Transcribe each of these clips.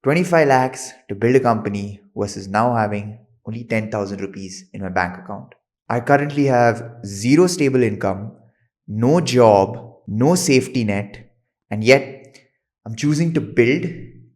25 lakhs to build a company versus now having only 10,000 rupees in my bank account. I currently have zero stable income, no job, no safety net, and yet I'm choosing to build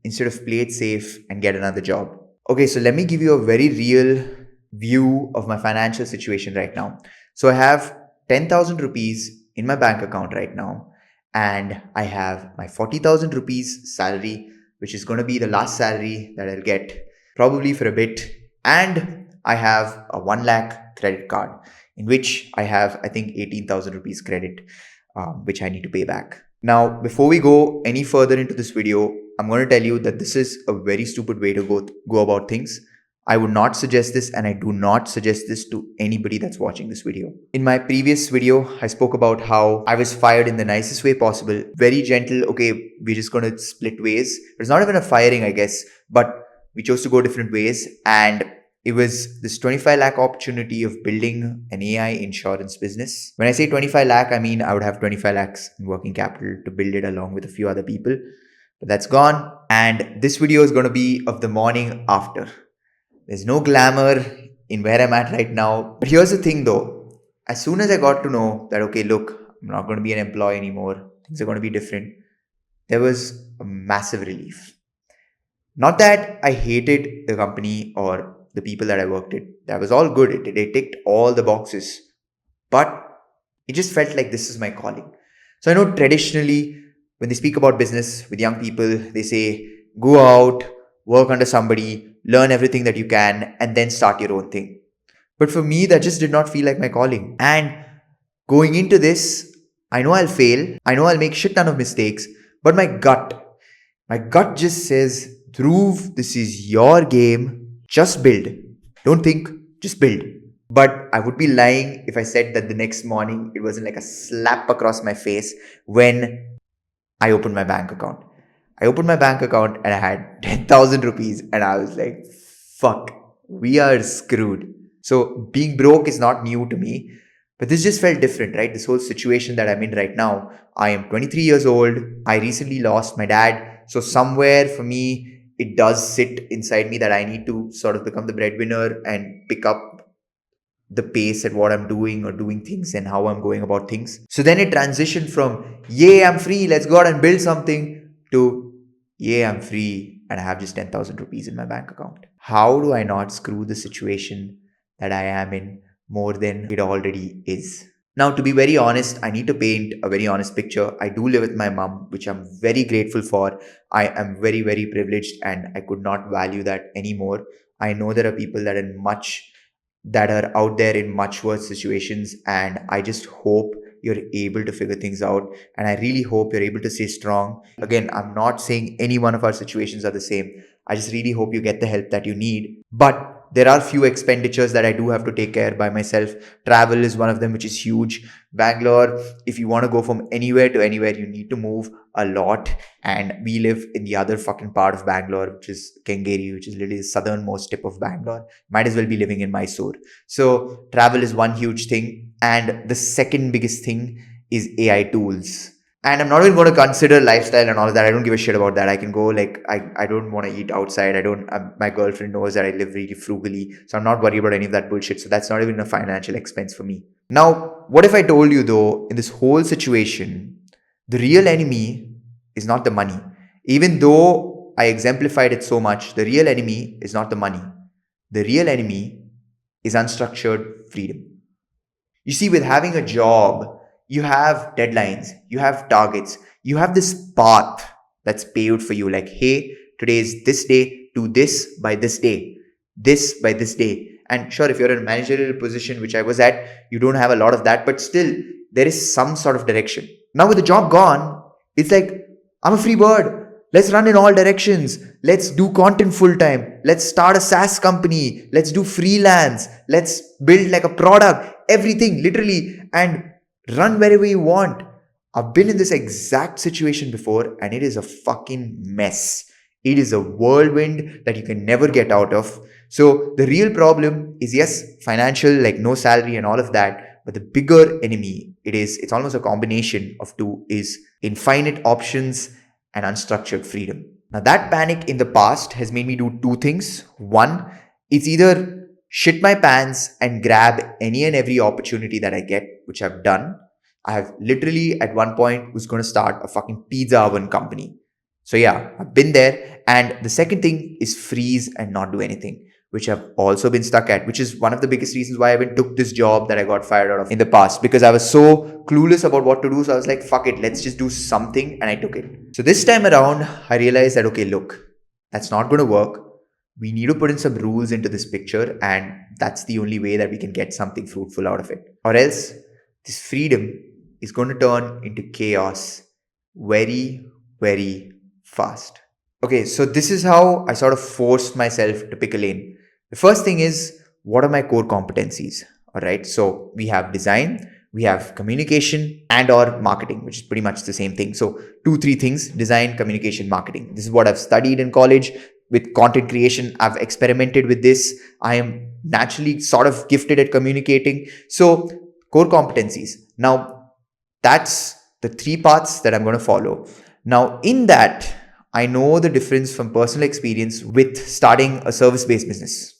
instead of play it safe and get another job. Okay, so let me give you a very real view of my financial situation right now. So I have 10,000 rupees in my bank account right now, and I have my 40,000 rupees salary, which is going to be the last salary that I'll get probably for a bit. And I have a 1 lakh credit card in which I have, I think, 18,000 rupees credit, which I need to pay back. Now, before we go any further into this video, I'm going to tell you that this is a very stupid way to go about things. I would not suggest this, and I do not suggest this to anybody that's watching this video. In my previous video, I spoke about how I was fired in the nicest way possible. Very gentle, okay, we're just going to split ways. It's not even a firing, I guess, but we chose to go different ways. And it was this 25 lakh opportunity of building an AI insurance business. When I say 25 lakh, I mean I would have 25 lakhs in working capital to build it along with a few other people. But that's gone. And this video is going to be of the morning after. There's no glamour in where I'm at right now. But here's the thing though. As soon as I got to know that, okay, look, I'm not going to be an employee anymore. Things are going to be different. There was a massive relief. Not that I hated the company or the people that I worked with. That was all good. It ticked all the boxes. But it just felt like this is my calling. So I know traditionally, when they speak about business with young people, they say, go out, work under somebody, learn everything that you can, and then start your own thing. But for me, that just did not feel like my calling. And going into this, I know I'll fail. I know I'll make shit ton of mistakes. But my gut just says, Dhruv, this is your game. Just build. Don't think, just build. But I would be lying if I said that the next morning it wasn't like a slap across my face when I opened my bank account. I opened my bank account and I had 10,000 rupees and I was like, fuck, we are screwed. So being broke is not new to me, but this just felt different, right? This whole situation that I'm in right now. I am 23 years old. I recently lost my dad. So somewhere for me, it does sit inside me that I need to sort of become the breadwinner and pick up the pace at what I'm doing or doing things and how I'm going about things. So then it transitioned from, yay, I'm free, let's go out and build something, to, yay, I'm free and I have just 10,000 rupees in my bank account. How do I not screw the situation that I am in more than it already is? Now, to be very honest, I need to paint a very honest picture. I do live with my mom, which I'm very grateful for. I am very, very privileged and I could not value that anymore. I know there are people that are out there in much worse situations, and I just hope you're able to figure things out, and I really hope you're able to stay strong. Again, I'm not saying any one of our situations are the same. I just really hope you get the help that you need. But there are few expenditures that I do have to take care by myself. Travel is one of them, which is huge. Bangalore, if you want to go from anywhere to anywhere, you need to move a lot. And we live in the other fucking part of Bangalore, which is Kengeri, which is literally the southernmost tip of Bangalore. Might as well be living in Mysore. So travel is one huge thing. And the second biggest thing is AI tools. And I'm not even going to consider lifestyle and all of that. I don't give a shit about that. I can go I don't want to eat outside. My girlfriend knows that I live really frugally. So I'm not worried about any of that bullshit. So that's not even a financial expense for me. Now, what if I told you though, in this whole situation, the real enemy is not the money. Even though I exemplified it so much, the real enemy is not the money. The real enemy is unstructured freedom. You see, with having a job, you have deadlines, you have targets, you have this path that's paved for you. Like, hey, today is this day, do this by this day, this by this day. And sure, if you're in a managerial position, which I was at, you don't have a lot of that, but still there is some sort of direction. Now with the job gone, it's like, I'm a free bird. Let's run in all directions. Let's do content full time. Let's start a SaaS company. Let's do freelance. Let's build like a product, everything literally, and run wherever you want. I've been in this exact situation before and it is a fucking mess. It is a whirlwind that you can never get out of. So the real problem is, yes, financial, like no salary and all of that. But the bigger enemy, it's almost a combination of two, is infinite options and unstructured freedom. Now, that panic in the past has made me do two things. One, it's either shit my pants and grab any and every opportunity that I get, which I've done. I have literally at one point was going to start a fucking pizza oven company. So yeah, I've been there. And the second thing is freeze and not do anything, which I've also been stuck at, which is one of the biggest reasons why I even took this job that I got fired out of in the past, because I was so clueless about what to do. So I was like, fuck it, let's just do something. And I took it. So this time around, I realized that, okay, look, that's not going to work. We need to put in some rules into this picture, and that's the only way that we can get something fruitful out of it. Or else, this freedom is going to turn into chaos very, very fast. Okay, so this is how I sort of forced myself to pick a lane. The first thing is, what are my core competencies? All right, so we have design, we have communication, and or marketing, which is pretty much the same thing. So 2 3 things: design, communication, marketing. This is what I've studied in college. With content creation, I've experimented with this. I am naturally sort of gifted at communicating. So core competencies. Now that's the 3 paths that I'm going to follow. Now in that, I know the difference from personal experience with starting a service-based business.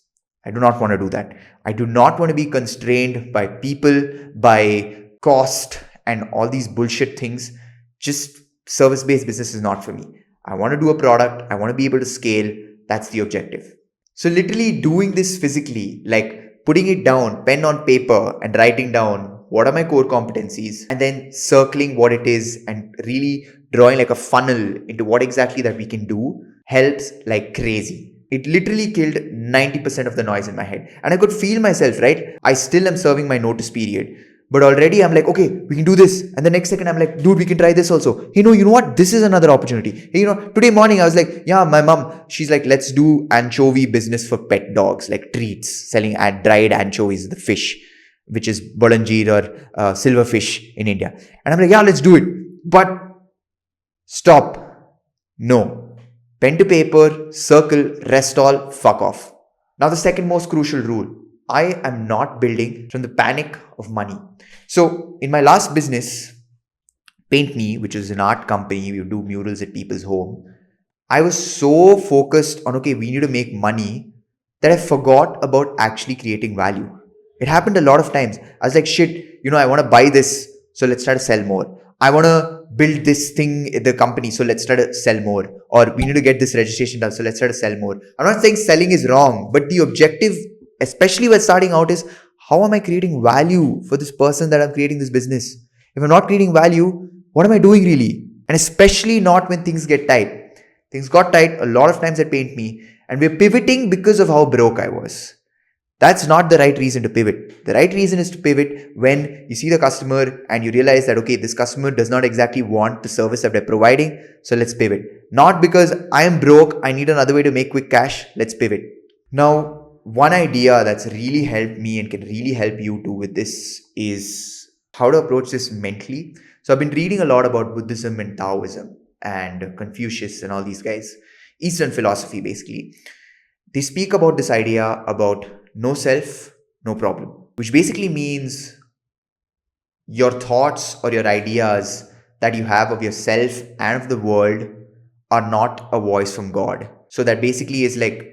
I do not want to do that. I do not want to be constrained by people, by cost, and all these bullshit things. Just service-based business is not for me. I want to do a product. I want to be able to scale. That's the objective. So literally doing this physically, like putting it down, pen on paper, and writing down what are my core competencies, and then circling what it is and really drawing like a funnel into what exactly that we can do helps like crazy. It literally killed 90% of the noise in my head. And I could feel myself, right? I still am serving my notice period. But already I'm like, okay, we can do this. And the next second I'm like, dude, we can try this also. Hey, no, you know what? This is another opportunity. Hey, today morning I was like, yeah, my mom, she's like, let's do anchovy business for pet dogs, like treats, selling dried anchovies, the fish, which is bolanjir or silverfish in India. And I'm like, yeah, let's do it. But stop. No. Pen to paper, circle, rest all, fuck off. Now, the second most crucial rule: I am not building from the panic of money. So, in my last business, Paint Me, which is an art company, we do murals at people's home, I was so focused on, okay, we need to make money that I forgot about actually creating value. It happened a lot of times. I was like, shit, I want to buy this, so let's try to sell more. I want to build this thing in the company, so let's try to sell more. Or we need to get this registration done, so let's try to sell more. I'm not saying selling is wrong, but the objective, especially when starting out, is how am I creating value for this person that I'm creating this business? If I'm not creating value, what am I doing really? And especially not when things get tight. Things got tight a lot of times at Paint Me, and we're pivoting because of how broke I was. That's not the right reason to pivot. The right reason is to pivot when you see the customer and you realize that, okay, this customer does not exactly want the service that we're providing, so let's pivot. Not because I am broke, I need another way to make quick cash, let's pivot. Now, one idea that's really helped me and can really help you too with this is how to approach this mentally. So I've been reading a lot about Buddhism and Taoism and Confucius and all these guys, Eastern philosophy basically. They speak about this idea about no self, no problem, which basically means your thoughts or your ideas that you have of yourself and of the world are not a voice from God. So that basically is like,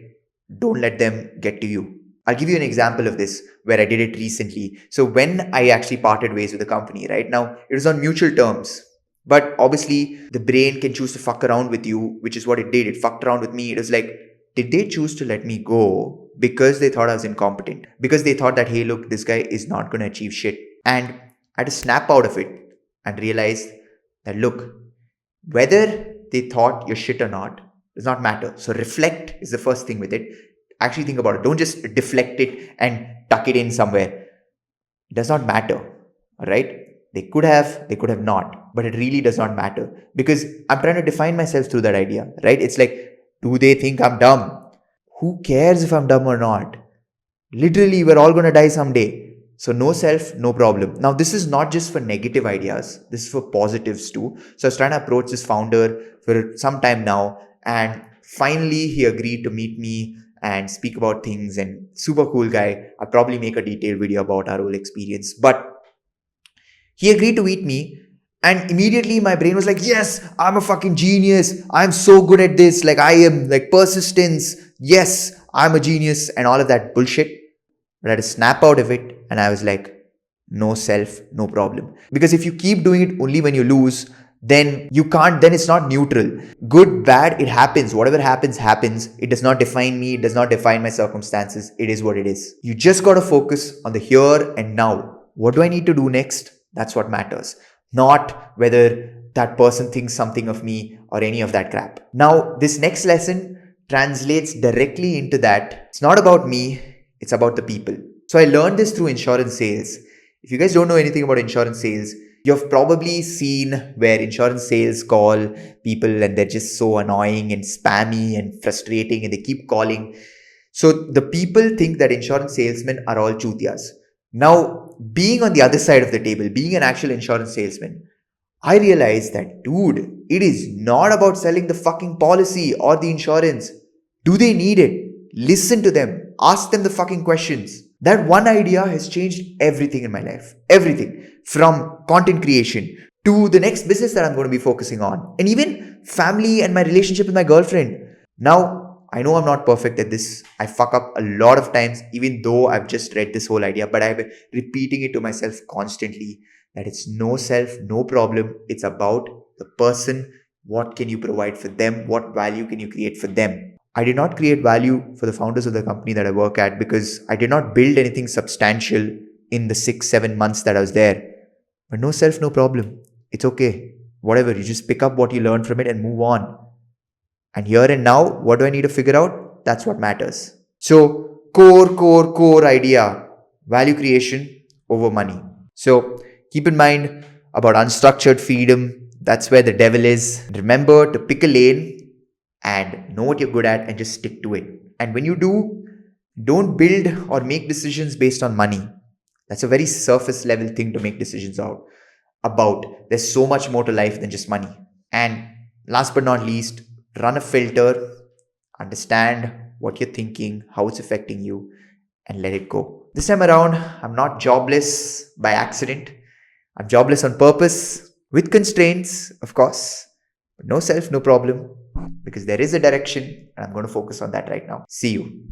don't let them get to you. I'll give you an example of this where I did it recently. So when I actually parted ways with the company, right now, it was on mutual terms. But obviously, the brain can choose to fuck around with you, which is what it did. It fucked around with me. It was like, did they choose to let me go because they thought I was incompetent? Because they thought that, hey, look, this guy is not going to achieve shit. And I had to snap out of it and realize that, look, whether they thought you're shit or not does not matter. So reflect is the first thing with it. Actually think about it. Don't just deflect it and tuck it in somewhere. It does not matter. All right? They could have not, but it really does not matter because I'm trying to define myself through that idea, right? It's like, do they think I'm dumb? Who cares if I'm dumb or not? Literally, we're all going to die someday. So no self, no problem. Now, this is not just for negative ideas. This is for positives too. So I was trying to approach this founder for some time now. And finally, he agreed to meet me and speak about things, and super cool guy. I'll probably make a detailed video about our whole experience. But he agreed to meet me, And immediately my brain was like, yes, I'm a fucking genius. I'm so good at this. Like, I am like persistence. Yes, I'm a genius and all of that bullshit. But I had to snap out of it and I was like, no self, no problem. Because if you keep doing it only when you lose, then you can't, then it's not neutral. Good, bad, it happens. Whatever happens, happens. It does not define me, it does not define my circumstances. It is what it is. You just got to focus on the here and now. What do I need to do next? That's what matters. Not whether that person thinks something of me or any of that crap. Now, this next lesson translates directly into that. It's not about me, it's about the people. So I learned this through insurance sales. If you guys don't know anything about insurance sales, you've probably seen where insurance sales call people and they're just so annoying and spammy and frustrating and they keep calling. So the people think that insurance salesmen are all chutias. Now, being on the other side of the table, being an actual insurance salesman, I realized that, dude, it is not about selling the fucking policy or the insurance. Do they need it? Listen to them. Ask them the fucking questions. That one idea has changed everything in my life. Everything. From content creation to the next business that I'm going to be focusing on. And even family and my relationship with my girlfriend. Now, I know I'm not perfect at this. I fuck up a lot of times, even though I've just read this whole idea, but I've been repeating it to myself constantly that it's no self, no problem. It's about the person. What can you provide for them? What value can you create for them? I did not create value for the founders of the company that I work at because I did not build anything substantial in the 6-7 months that I was there. But no self, no problem. It's okay. Whatever, you just pick up what you learned from it and move on. And here and now, what do I need to figure out? That's what matters. So, core idea, value creation over money. So, keep in mind about unstructured freedom. That's where the devil is. Remember to pick a lane and know what you're good at and just stick to it. And when you do, don't build or make decisions based on money. That's a very surface level thing to make decisions about. There's so much more to life than just money. And last but not least, run a filter, understand what you're thinking, how it's affecting you, and let it go. This time around, I'm not jobless by accident. I'm jobless on purpose, with constraints, of course, but no self, no problem, because there is a direction, and I'm going to focus on that right now. See you.